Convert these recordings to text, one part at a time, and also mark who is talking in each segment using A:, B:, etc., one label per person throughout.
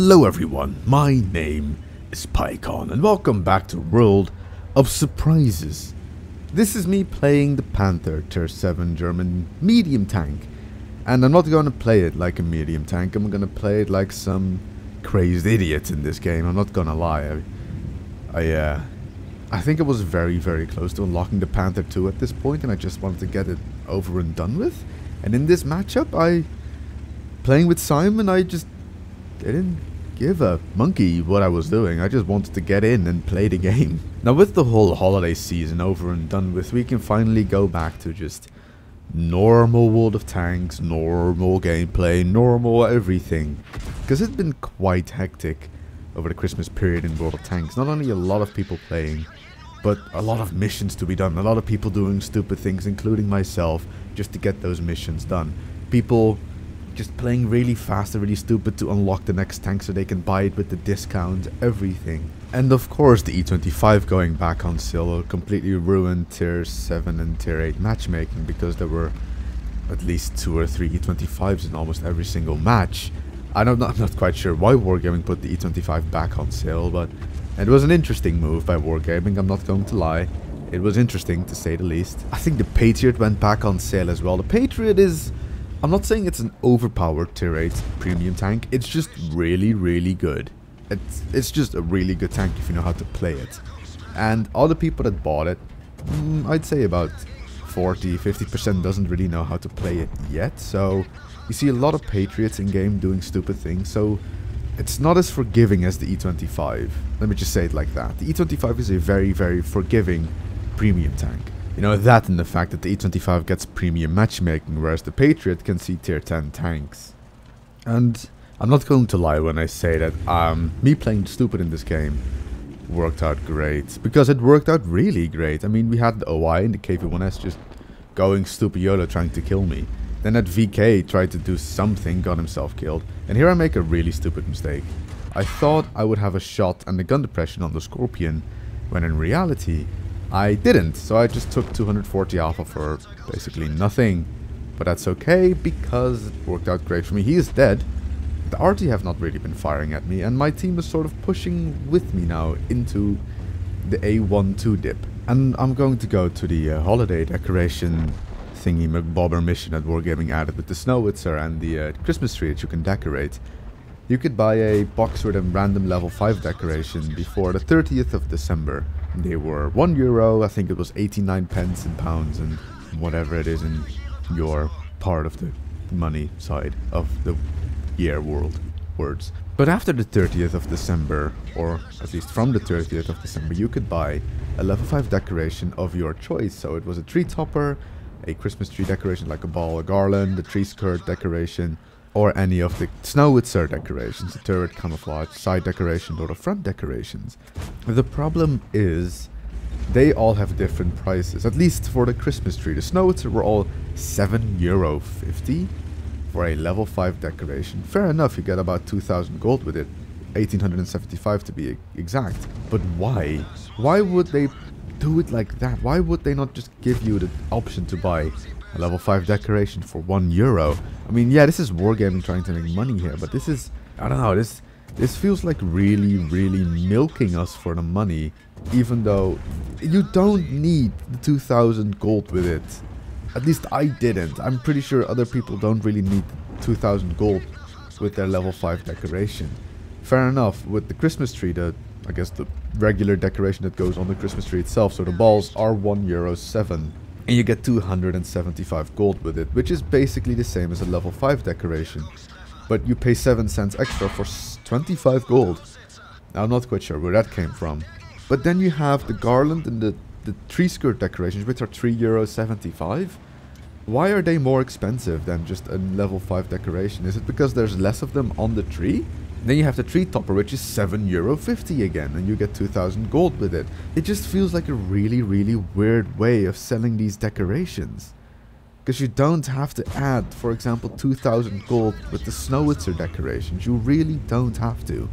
A: Hello everyone, my name is PyCon and welcome back to World of Surprises. This is me playing the Panther Tier 7 German medium tank. And I'm not going to play it like a medium tank, I'm going to play it like some crazed idiot in this game, I'm not going to lie. I think I was very close to unlocking the Panther 2 at this point, and I just wanted to get it over and done with. And in this matchup, playing with Simon, I didn't give a monkey what I was doing. I just wanted to get in and play the game. Now with the whole holiday season over and done with, we can finally go back to just normal World of Tanks, normal gameplay, normal everything. Because it's been quite hectic over the Christmas period in World of Tanks. Not only a lot of people playing, but a lot of missions to be done. A lot of people doing stupid things, including myself, just to get those missions done. People just playing really fast and really stupid to unlock the next tank so they can buy it with the discount, everything. And of course the E25 going back on sale completely ruined Tier 7 and Tier 8 matchmaking, because there were at least 2 or 3 E25s in almost every single match. I'm not quite sure why Wargaming put the E25 back on sale, but it was an interesting move by Wargaming, I'm not going to lie. It was interesting to say the least. I think the Patriot went back on sale as well. The Patriot is... I'm not saying it's an overpowered Tier 8 premium tank, it's just really good. It's just a really good tank if you know how to play it. And all the people that bought it, I'd say about 40-50% doesn't really know how to play it yet. So you see a lot of Patriots in game doing stupid things, so it's not as forgiving as the E25. Let me just say it like that. The E25 is a very forgiving premium tank. You know, that and the fact that the E25 gets premium matchmaking, whereas the Patriot can see Tier 10 tanks. And I'm not going to lie when I say that me playing stupid in this game worked out great. Because it worked out really great. I mean, we had the OI and the KV-1S just going stupid YOLO trying to kill me. Then that VK tried to do something, got himself killed. And here I make a really stupid mistake. I thought I would have a shot and the gun depression on the Scorpion, when in reality I didn't. So I just took 240 alpha for basically nothing. But that's okay, because it worked out great for me. He is dead. The RT have not really been firing at me, and my team is sort of pushing with me now into the A12 dip. And I'm going to go to the holiday decoration thingy McBobber mission that Wargaming added with the Snowitzer and the Christmas tree that you can decorate. You could buy a box with a random level 5 decoration before the 30th of December. They were €1, I think it was 89 pence in pounds, and whatever it is in your part of the money side of the year words. But after the 30th of December, or at least from the 30th of December, you could buy a level 5 decoration of your choice. So it was a tree topper, a Christmas tree decoration like a ball, a garland, a tree skirt decoration, or any of the Snowitzer decorations, the turret camouflage, side decorations, or the front decorations. The problem is they all have different prices, at least for the Christmas tree. The Snowitzer were all €7.50 for a level 5 decoration. Fair enough, you get about 2,000 gold with it, 1,875 to be exact. But why? Why would they do it like that? Why would they not just give you the option to buy a level 5 decoration for €1? I mean, yeah, this is Wargaming trying to make money here, but this is, I don't know, this feels like really milking us for the money, even though you don't need the 2,000 gold with it. At least I didn't. I'm pretty sure other people don't really need 2,000 gold with their level 5 decoration. Fair enough, with the Christmas tree, I guess the regular decoration that goes on the Christmas tree itself, so the balls are €1.07. And you get 275 gold with it, which is basically the same as a level 5 decoration. But you pay 7 cents extra for 25 gold. Now, I'm not quite sure where that came from. But then you have the garland and the tree skirt decorations, which are €3.75. Why are they more expensive than just a level 5 decoration? Is it because there's less of them on the tree? Then you have the tree topper, which is €7.50 again, and you get 2,000 gold with it. It just feels like a really weird way of selling these decorations. Because you don't have to add, for example, 2,000 gold with the Snowitzer decorations. You really don't have to.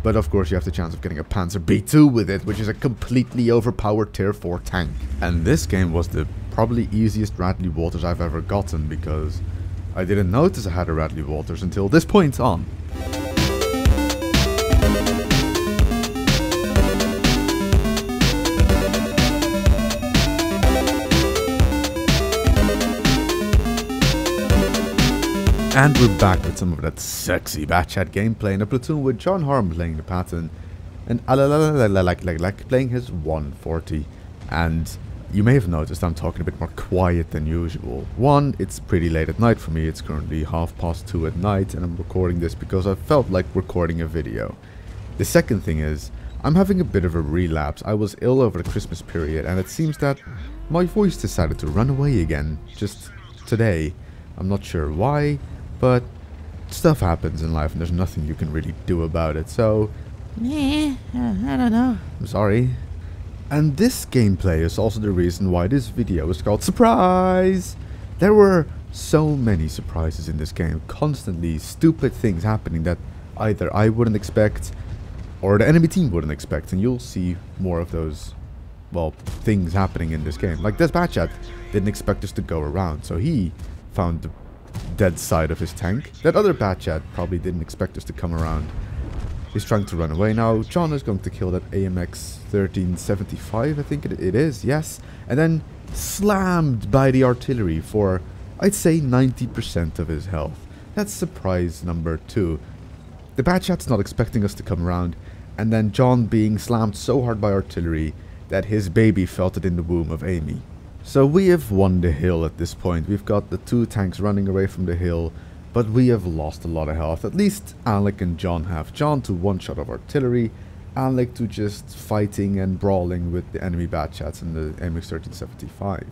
A: But of course you have the chance of getting a Panzer B2 with it, which is a completely overpowered Tier 4 tank. And this game was the probably easiest Radley Walters I've ever gotten, because I didn't notice I had a Radley Walters until this point on. And we're back with some of that sexy Batchat gameplay in a platoon with John Harm playing the pattern and like playing his 140. And you may have noticed I'm talking a bit more quiet than usual. One, it's pretty late at night for me. It's currently 2:30 at night and I'm recording this because I felt like recording a video. The second thing is, I'm having a bit of a relapse. I was ill over the Christmas period and it seems that my voice decided to run away again just today. I'm not sure why, but stuff happens in life and there's nothing you can really do about it, so yeah, I don't know. I'm sorry. And this gameplay is also the reason why this video is called Surprise! There were so many surprises in this game, constantly stupid things happening that either I wouldn't expect or the enemy team wouldn't expect, and you'll see more of those, well, things happening in this game. Like this Batchat didn't expect us to go around, so he found the dead side of his tank. That other Batchat probably didn't expect us to come around. He's trying to run away now. John is going to kill that AMX 1375, I think it is, yes. And then slammed by the artillery for, I'd say, 90% of his health. That's surprise number 2. The Batchat's not expecting us to come around, and then John being slammed so hard by artillery that his baby felt it in the womb of Amy. So we have won the hill at this point. We've got the 2 tanks running away from the hill, but we have lost a lot of health. At least Alec and John have. John to 1 shot of artillery, Alec to just fighting and brawling with the enemy Batchats in the MX 1375.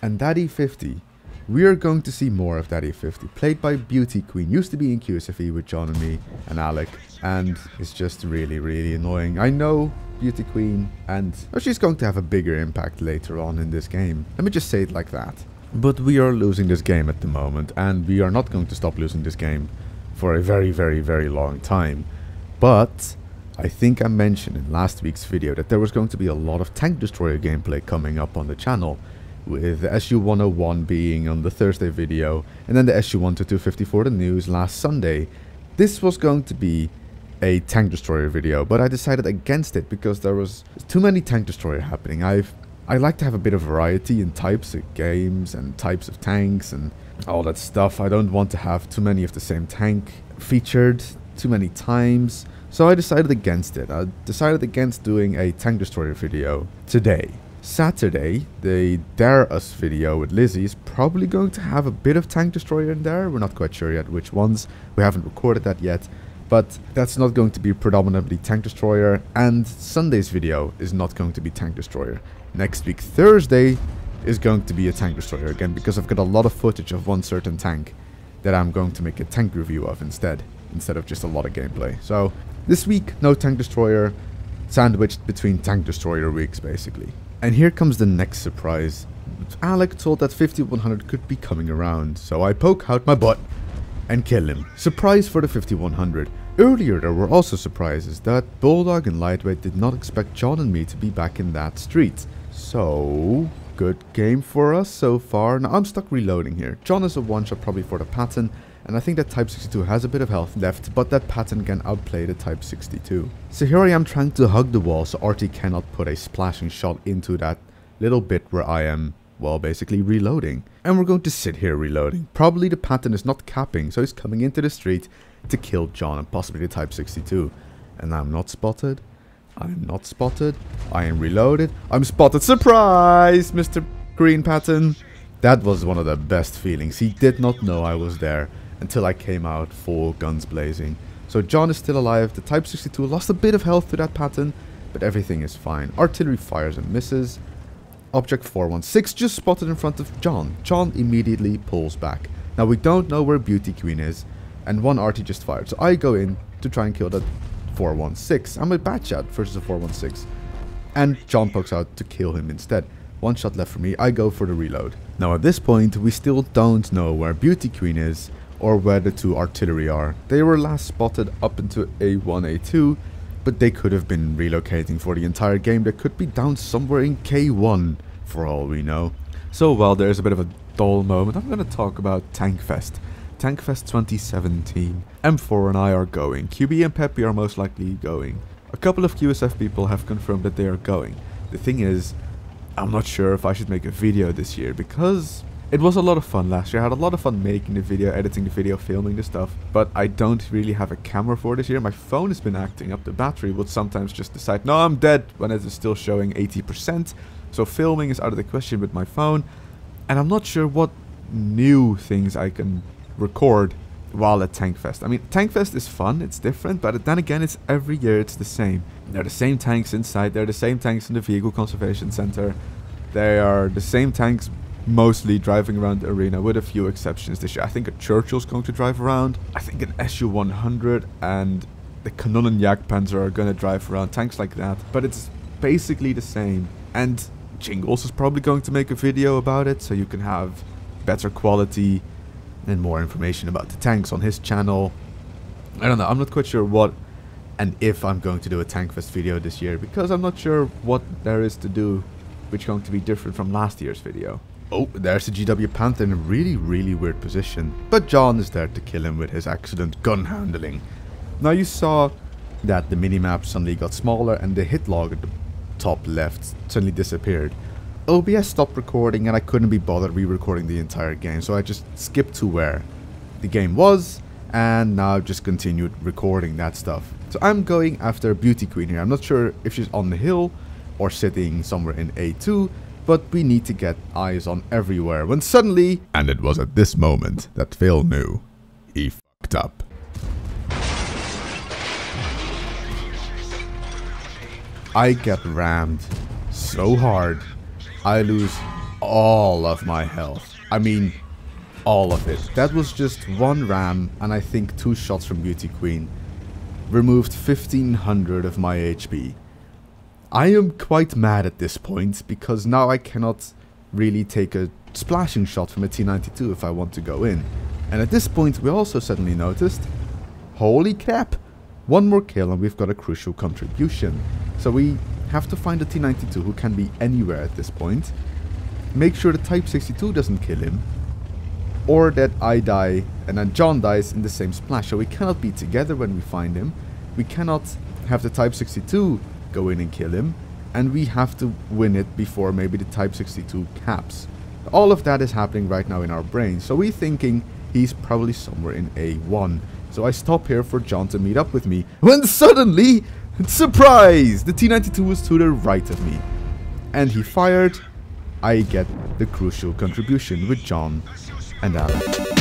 A: And that E50, we are going to see more of that E50, played by Beauty Queen. Used to be in QSFE with John and me and Alec, and it's just really, really annoying. I know Beauty Queen, and she's going to have a bigger impact later on in this game. Let me just say it like that. But we are losing this game at the moment, and we are not going to stop losing this game for a very, very, very long time. But I think I mentioned in last week's video that there was going to be a lot of tank destroyer gameplay coming up on the channel, with the SU-101 being on the Thursday video, and then the SU-12250 for the news last Sunday. This was going to be a tank destroyer video, but I decided against it because there was too many tank destroyer happening. I like to have a bit of variety in types of games and types of tanks and all that stuff. I don't want to have too many of the same tank featured too many times, so I decided against it. I decided against doing a tank destroyer video today. Saturday, the Dare Us video with Lizzie is probably going to have a bit of tank destroyer in there. We're not quite sure yet which ones. We haven't recorded that yet. But that's not going to be predominantly tank destroyer, and Sunday's video is not going to be tank destroyer. Next week, Thursday, is going to be a tank destroyer again, because I've got a lot of footage of one certain tank that I'm going to make a tank review of instead of just a lot of gameplay. So this week, no tank destroyer, sandwiched between tank destroyer weeks basically. And here comes the next surprise. Alec thought that 5100 could be coming around, so I poke out my butt and kill him. Surprise for the 5100. Earlier there were also surprises that Bulldog and Lightweight did not expect John and me to be back in that street. So, good game for us so far. Now I'm stuck reloading here. John is a 1-shot probably for the pattern, and I think that Type 62 has a bit of health left, but that pattern can outplay the Type 62. So here I am trying to hug the wall so RT cannot put a splashing shot into that little bit where I am, well, basically reloading. And we're going to sit here reloading. Probably the pattern is not capping, so he's coming into the street to kill John and possibly the Type 62. And I'm not spotted. I'm not spotted. I am reloaded. I'm spotted. Surprise, Mr. Green Pattern. That was one of the best feelings. He did not know I was there until I came out full guns blazing. So John is still alive. The Type 62 lost a bit of health to that pattern, but everything is fine. Artillery fires and misses. Object 416 just spotted in front of John. John immediately pulls back. Now we don't know where Beauty Queen is, and one RT just fired. So I go in to try and kill that 416. I'm a Batchat versus a 416. And John pokes out to kill him instead. 1 shot left for me. I go for the reload. Now at this point we still don't know where Beauty Queen is or where the 2 artillery are. They were last spotted up into A1, A2, but they could have been relocating for the entire game. They could be down somewhere in K1 for all we know. So while there's a bit of a dull moment, I'm going to talk about Tankfest. Tankfest 2017. M4 and I are going. QB and Peppy are most likely going. A couple of QSF people have confirmed that they are going. The thing is, I'm not sure if I should make a video this year because It was a lot of fun last year. I had a lot of fun making the video, editing the video, filming the stuff. But I don't really have a camera for this year. My phone has been acting up. The battery would sometimes just decide, no, I'm dead, when it is still showing 80%. So filming is out of the question with my phone. And I'm not sure what new things I can record while at Tankfest. I mean, Tankfest is fun, it's different, but then again, it's every year it's the same. They're the same tanks inside, they're the same tanks in the Vehicle Conservation Center. They are the same tanks mostly driving around the arena, with a few exceptions this year. I think a Churchill's going to drive around. I think an SU-100 and the Cannon Jagdpanzer are going to drive around, tanks like that. But it's basically the same. And Jingles is probably going to make a video about it, so you can have better quality and more information about the tanks on his channel. I don't know, I'm not quite sure what and if I'm going to do a Tankfest video this year, because I'm not sure what there is to do which is going to be different from last year's video. Oh, there's the GW Panther in a really weird position, but John is there to kill him with his excellent gun handling. Now you saw that the minimap suddenly got smaller and the hit log at the top left suddenly disappeared. OBS stopped recording and I couldn't be bothered re-recording the entire game, so I just skipped to where the game was and now just continued recording that stuff. So I'm going after Beauty Queen here. I'm not sure if she's on the hill or sitting somewhere in A2, but we need to get eyes on everywhere when suddenly, and it was at this moment that Phil knew, he fucked up. I get rammed so hard, I lose all of my health. I mean, all of it. That was just one ram and I think 2 shots from Beauty Queen. Removed 1500 of my HP. I am quite mad at this point, because now I cannot really take a splashing shot from a T92 if I want to go in. And at this point we also suddenly noticed, holy crap, one more kill and we've got a crucial contribution. So we have to find a T92 who can be anywhere at this point, make sure the Type 62 doesn't kill him, or that I die and then John dies in the same splash. So we cannot be together when we find him, we cannot have the Type 62 go in and kill him, and we have to win it before maybe the Type 62 caps. All of that is happening right now in our brains, so we're thinking he's probably somewhere in A1. So I stop here for John to meet up with me, when suddenly, surprise, the T92 was to the right of me. And he fired, I get the crucial contribution with John and Alan.